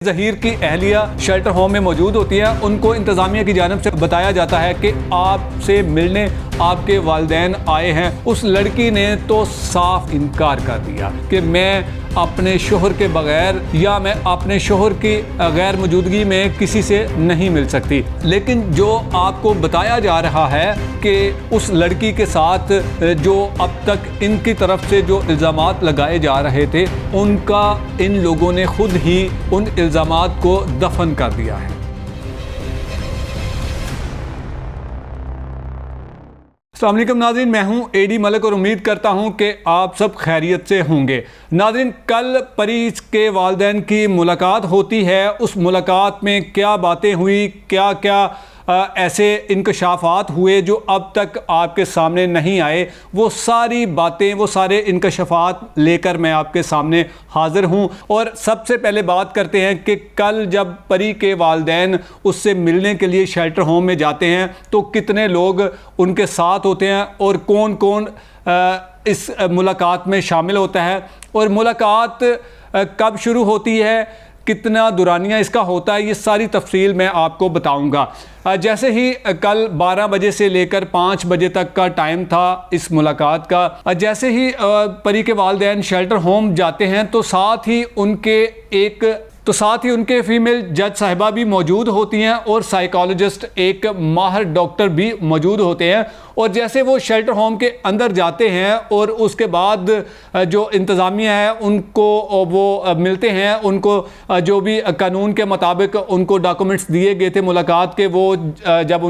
ज़हीर की अहलिया shelter home में मौजूद होती है। उनको इंतज़ामिया की जानिब से बताया जाता है कि आपसे मिलने आपके वालिदैन आए हैं। उस लड़की ने तो साफ इनकार कर दिया कि मैं अपने शोहर के बगैर या मैं अपने शोहर की गैर मौजूदगी में किसी से नहीं मिल सकती। लेकिन जो आपको बताया जा रहा है कि उस लड़की के साथ जो अब तक इनकी तरफ से जो इल्ज़ामात लगाए जा रहे थे, उनका इन लोगों ने खुद ही उन इल्ज़ामात को दफन कर दिया है। अस्सलाम वालेकुम नाज़रीन, मैं हूं एडी मलिक और उम्मीद करता हूं कि आप सब खैरियत से होंगे। नाज़रीन, कल परी के वालिदैन की मुलाकात होती है। उस मुलाकात में क्या बातें हुई, क्या क्या ऐसे इंकशाफात हुए जो अब तक आपके सामने नहीं आए, वो सारी बातें, वो सारे इंकशाफात लेकर मैं आपके सामने हाज़िर हूँ। और सबसे पहले बात करते हैं कि कल जब परी के वालिदैन उससे मिलने के लिए शेल्टर होम में जाते हैं तो कितने लोग उनके साथ होते हैं और कौन कौन इस मुलाकात में शामिल होता है, और मुलाकात कब शुरू होती है, कितना दुरानिया इसका होता है, ये सारी तफसील मैं आपको बताऊंगा। जैसे ही कल 12 बजे से लेकर 5 बजे तक का टाइम था इस मुलाकात का, जैसे ही परी के वालिदैन शेल्टर होम जाते हैं तो साथ ही उनके फीमेल जज साहिबा भी मौजूद होती हैं और साइकोलॉजिस्ट, एक माहिर डॉक्टर भी मौजूद होते हैं। और जैसे वो शेल्टर होम के अंदर जाते हैं और उसके बाद जो इंतज़ामिया है उनको वो मिलते हैं, उनको जो भी कानून के मुताबिक उनको डॉक्यूमेंट्स दिए गए थे मुलाकात के, वो जब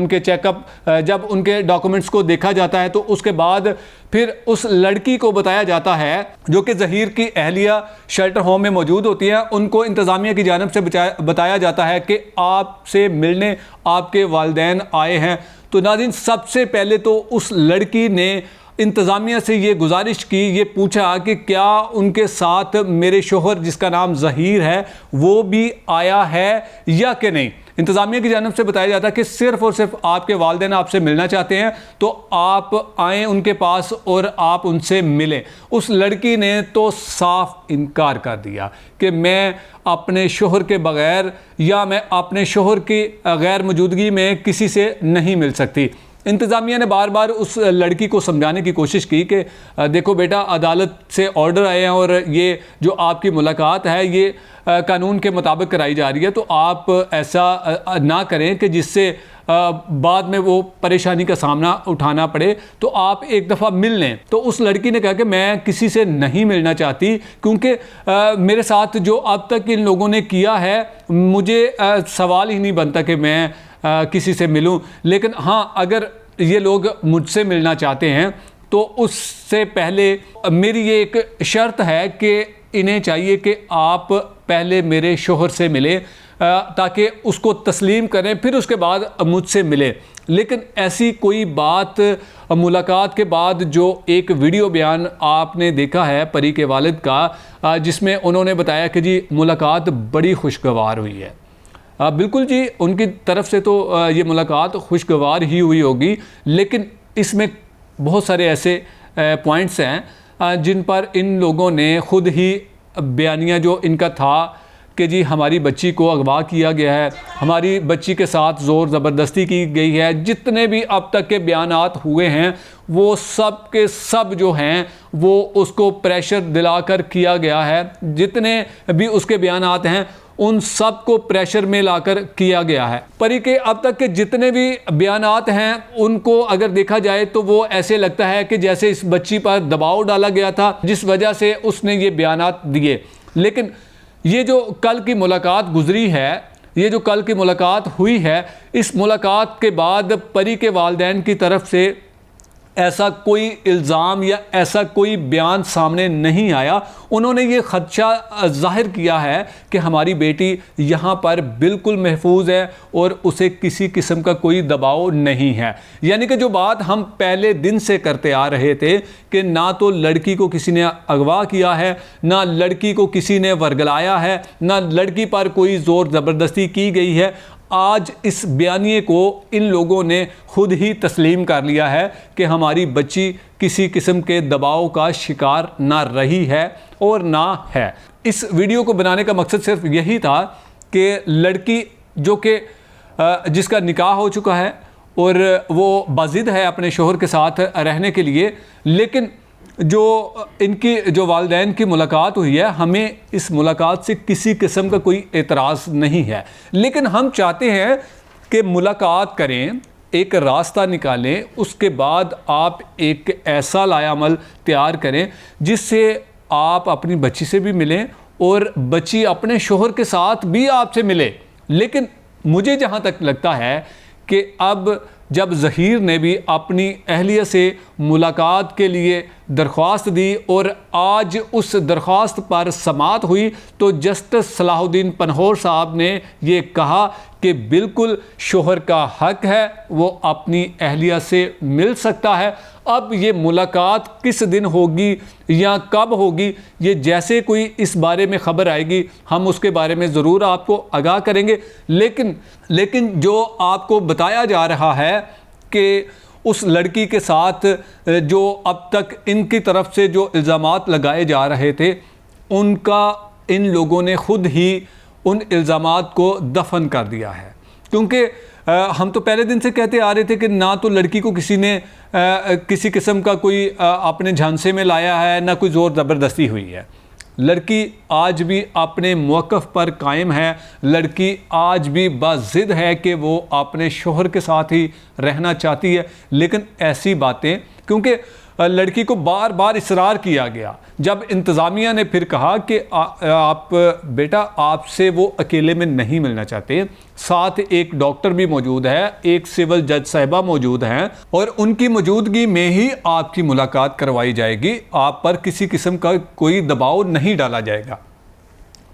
उनके डॉक्यूमेंट्स को देखा जाता है तो उसके बाद फिर उस लड़की को बताया जाता है जो कि ज़हीर की अहलिया शेल्टर होम में मौजूद होती है। उनको इंतज़ामिया की जानिब से बताया जाता है कि आपसे मिलने आपके वालिदैन आए हैं। तो नाज़रीन, सबसे पहले तो उस लड़की ने इंतज़ामिया से ये गुजारिश की, ये पूछा कि क्या उनके साथ मेरे शोहर जिसका नाम ज़हीर है वो भी आया है या कि नहीं। इंतज़ामिया की जानिब से बताया जाता है कि सिर्फ़ और सिर्फ आपके वालिदैन आपसे मिलना चाहते हैं तो आप आएँ उनके पास और आप उनसे मिलें। उस लड़की ने तो साफ इनकार कर दिया कि मैं अपने शोहर के बगैर या मैं अपने शोहर की गैर मौजूदगी में किसी से नहीं मिल सकती। इंतज़ामिया ने बार बार उस लड़की को समझाने की कोशिश की कि देखो बेटा, अदालत से ऑर्डर आए हैं और ये जो आपकी मुलाकात है ये कानून के मुताबिक कराई जा रही है, तो आप ऐसा ना करें कि जिससे बाद में वो परेशानी का सामना उठाना पड़े, तो आप एक दफ़ा मिल लें। तो उस लड़की ने कहा कि मैं किसी से नहीं मिलना चाहती क्योंकि मेरे साथ जो अब तक इन लोगों ने किया है, मुझे सवाल ही नहीं बनता कि मैं किसी से मिलूं। लेकिन हाँ, अगर ये लोग मुझसे मिलना चाहते हैं तो उससे पहले मेरी ये एक शर्त है कि इन्हें चाहिए कि आप पहले मेरे शोहर से मिलें ताकि उसको तस्लीम करें, फिर उसके बाद मुझसे मिलें। लेकिन ऐसी कोई बात मुलाकात के बाद जो एक वीडियो बयान आपने देखा है परी के वालिद का, जिसमें उन्होंने बताया कि जी मुलाकात बड़ी खुशगवार हुई है। बिल्कुल जी, उनकी तरफ से तो ये मुलाकात खुशगवार ही हुई होगी, लेकिन इसमें बहुत सारे ऐसे पॉइंट्स हैं जिन पर इन लोगों ने खुद ही बयानिया जो इनका था कि जी हमारी बच्ची को अगवा किया गया है, हमारी बच्ची के साथ ज़ोर ज़बरदस्ती की गई है, जितने भी अब तक के बयानात हुए हैं वो सब के सब जो हैं वो उसको प्रेशर दिलाकर किया गया है। जितने भी उसके बयानात हैं उन सब को प्रेशर में लाकर किया गया है। परी के अब तक के जितने भी बयानात हैं उनको अगर देखा जाए तो वो ऐसे लगता है कि जैसे इस बच्ची पर दबाव डाला गया था, जिस वजह से उसने ये बयानात दिए। लेकिन ये जो कल की मुलाकात गुजरी है, ये जो कल की मुलाकात हुई है, इस मुलाकात के बाद परी के वालिदैन की तरफ से ऐसा कोई इल्ज़ाम या ऐसा कोई बयान सामने नहीं आया। उन्होंने ये ख़दशा ज़ाहिर किया है कि हमारी बेटी यहाँ पर बिल्कुल महफूज है और उसे किसी किस्म का कोई दबाव नहीं है। यानी कि जो बात हम पहले दिन से करते आ रहे थे कि ना तो लड़की को किसी ने अगवा किया है, ना लड़की को किसी ने वर्गलाया है, ना लड़की पर कोई ज़ोर ज़बरदस्ती की गई है। आज इस बयानिए को इन लोगों ने खुद ही तस्लीम कर लिया है कि हमारी बच्ची किसी किस्म के दबाव का शिकार ना रही है और ना है। इस वीडियो को बनाने का मकसद सिर्फ यही था कि लड़की जो कि जिसका निकाह हो चुका है और वो बाजिद है अपने शोहर के साथ रहने के लिए, लेकिन जो इनकी जो वालिदैन की मुलाकात हुई है, हमें इस मुलाकात से किसी किस्म का कोई एतराज़ नहीं है, लेकिन हम चाहते हैं कि मुलाकात करें, एक रास्ता निकालें, उसके बाद आप एक ऐसा लायामल तैयार करें जिससे आप अपनी बच्ची से भी मिलें और बच्ची अपने शोहर के साथ भी आपसे मिले। लेकिन मुझे जहाँ तक लगता है कि अब जब ज़हीर ने भी अपनी अहलिया से मुलाकात के लिए दरख्वास्त दी और आज उस दरख्वास्त पर समाअत हुई, तो जस्टिस सलाहुद्दीन पनहोर साहब ने ये कहा कि बिल्कुल शोहर का हक है, वो अपनी अहलिया से मिल सकता है। अब ये मुलाकात किस दिन होगी या कब होगी, ये जैसे कोई इस बारे में ख़बर आएगी हम उसके बारे में ज़रूर आपको आगाह करेंगे। लेकिन जो आपको बताया जा रहा है कि उस लड़की के साथ जो अब तक इनकी तरफ से जो इल्ज़ामात लगाए जा रहे थे, उनका इन लोगों ने ख़ुद ही उन इल्ज़ामात को दफन कर दिया है। क्योंकि हम तो पहले दिन से कहते आ रहे थे कि ना तो लड़की को किसी ने किसी किस्म का कोई अपने झांसे में लाया है, ना कोई ज़ोर ज़बरदस्ती हुई है। लड़की आज भी अपने मौक़िफ़ पर कायम है, लड़की आज भी बाज़िद है कि वो अपने शोहर के साथ ही रहना चाहती है। लेकिन ऐसी बातें, क्योंकि लड़की को बार बार इसरार किया गया, जब इंतज़ामिया ने फिर कहा कि आप बेटा, आपसे वो अकेले में नहीं मिलना चाहते, साथ एक डॉक्टर भी मौजूद है, एक सिविल जज साहिबा मौजूद हैं और उनकी मौजूदगी में ही आपकी मुलाकात करवाई जाएगी, आप पर किसी किस्म का कोई दबाव नहीं डाला जाएगा।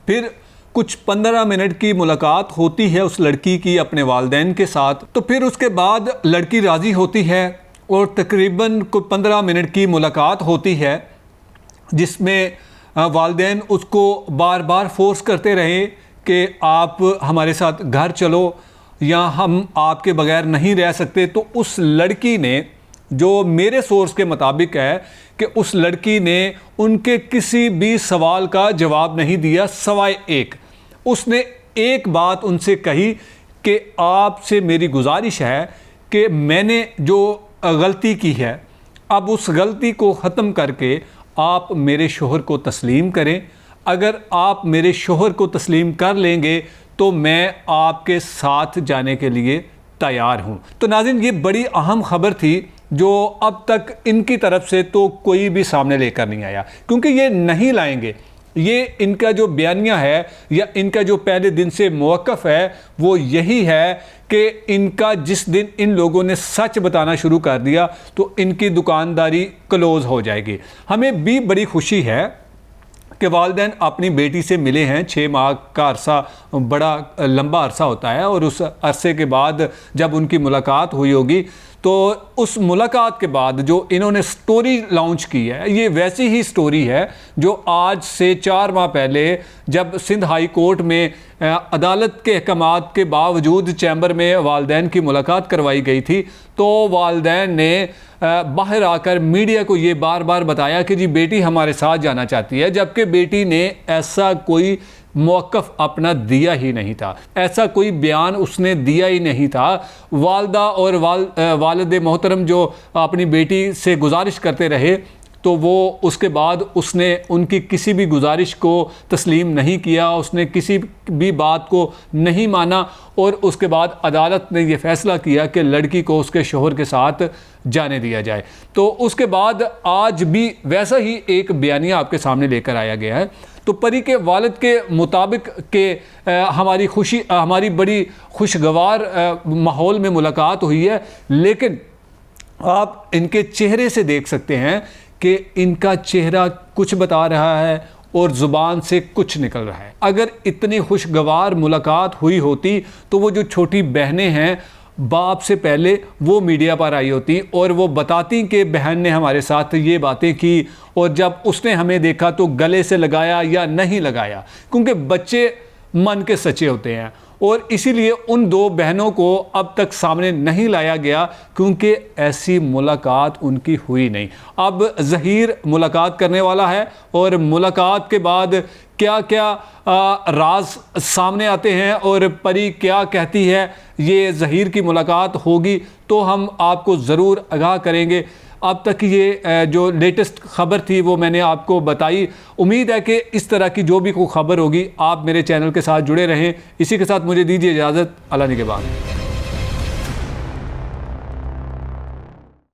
फिर कुछ 15 मिनट की मुलाकात होती है उस लड़की की अपने वालिदैन के साथ, तो फिर उसके बाद लड़की राज़ी होती है और तकरीबन कोई 15 मिनट की मुलाकात होती है जिसमें वालिदैन उसको बार बार फोर्स करते रहे कि आप हमारे साथ घर चलो या हम आपके बगैर नहीं रह सकते। तो उस लड़की ने, जो मेरे सोर्स के मुताबिक है, कि उस लड़की ने उनके किसी भी सवाल का जवाब नहीं दिया सवाए एक, उसने एक बात उनसे कही कि आपसे मेरी गुजारिश है कि मैंने जो गलती की है, अब उस गलती को ख़त्म करके आप मेरे शोहर को तस्लीम करें। अगर आप मेरे शोहर को तस्लीम कर लेंगे तो मैं आपके साथ जाने के लिए तैयार हूँ। तो नाज़रीन, ये बड़ी अहम ख़बर थी जो अब तक इनकी तरफ से तो कोई भी सामने लेकर नहीं आया, क्योंकि ये नहीं लाएंगे। ये इनका जो बयानिया है या इनका जो पहले दिन से मौक़िफ़ है वो यही है कि इनका जिस दिन इन लोगों ने सच बताना शुरू कर दिया तो इनकी दुकानदारी क्लोज़ हो जाएगी। हमें भी बड़ी खुशी है कि वालिदैन अपनी बेटी से मिले हैं। 6 माह का अरसा बड़ा लंबा अरसा होता है और उस अरसे के बाद जब उनकी मुलाकात हुई होगी, तो उस मुलाकात के बाद जो इन्होंने स्टोरी लॉन्च की है, ये वैसी ही स्टोरी है जो आज से 4 माह पहले जब सिंध हाई कोर्ट में अदालत के अहकामात के बावजूद चैम्बर में वालिदैन की मुलाकात करवाई गई थी, तो वालिदैन ने बाहर आकर मीडिया को ये बार बार बताया कि जी बेटी हमारे साथ जाना चाहती है, जबकि बेटी ने ऐसा कोई मौक़िफ़ अपना दिया ही नहीं था, ऐसा कोई बयान उसने दिया ही नहीं था। वालदा और वालिद मोहतरम जो अपनी बेटी से गुजारिश करते रहे, तो वो उसके बाद उसने उनकी किसी भी गुजारिश को तस्लीम नहीं किया, उसने किसी भी बात को नहीं माना और उसके बाद अदालत ने ये फ़ैसला किया कि लड़की को उसके शोहर के साथ जाने दिया जाए। तो उसके बाद आज भी वैसा ही एक बयानिया आपके सामने लेकर आया गया है। तो परी के वालिद के मुताबिक कि हमारी बड़ी खुशगवार माहौल में मुलाकात हुई है, लेकिन आप इनके चेहरे से देख सकते हैं कि इनका चेहरा कुछ बता रहा है और ज़ुबान से कुछ निकल रहा है। अगर इतनी खुशगवार मुलाकात हुई होती तो वो जो छोटी बहनें हैं, बाप से पहले वो मीडिया पर आई होती और वो बताती कि बहन ने हमारे साथ ये बातें की और जब उसने हमें देखा तो गले से लगाया या नहीं लगाया, क्योंकि बच्चे मन के सच्चे होते हैं और इसीलिए उन दो बहनों को अब तक सामने नहीं लाया गया क्योंकि ऐसी मुलाकात उनकी हुई नहीं। अब ज़हीर मुलाकात करने वाला है और मुलाकात के बाद क्या क्या राज सामने आते हैं और परी क्या कहती है, ये ज़हीर की मुलाकात होगी तो हम आपको ज़रूर आगाह करेंगे। अब तक ये जो लेटेस्ट ख़बर थी वो मैंने आपको बताई। उम्मीद है कि इस तरह की जो भी कोई ख़बर होगी आप मेरे चैनल के साथ जुड़े रहें। इसी के साथ मुझे दीजिए इजाज़त। अल्लाह निगहबान।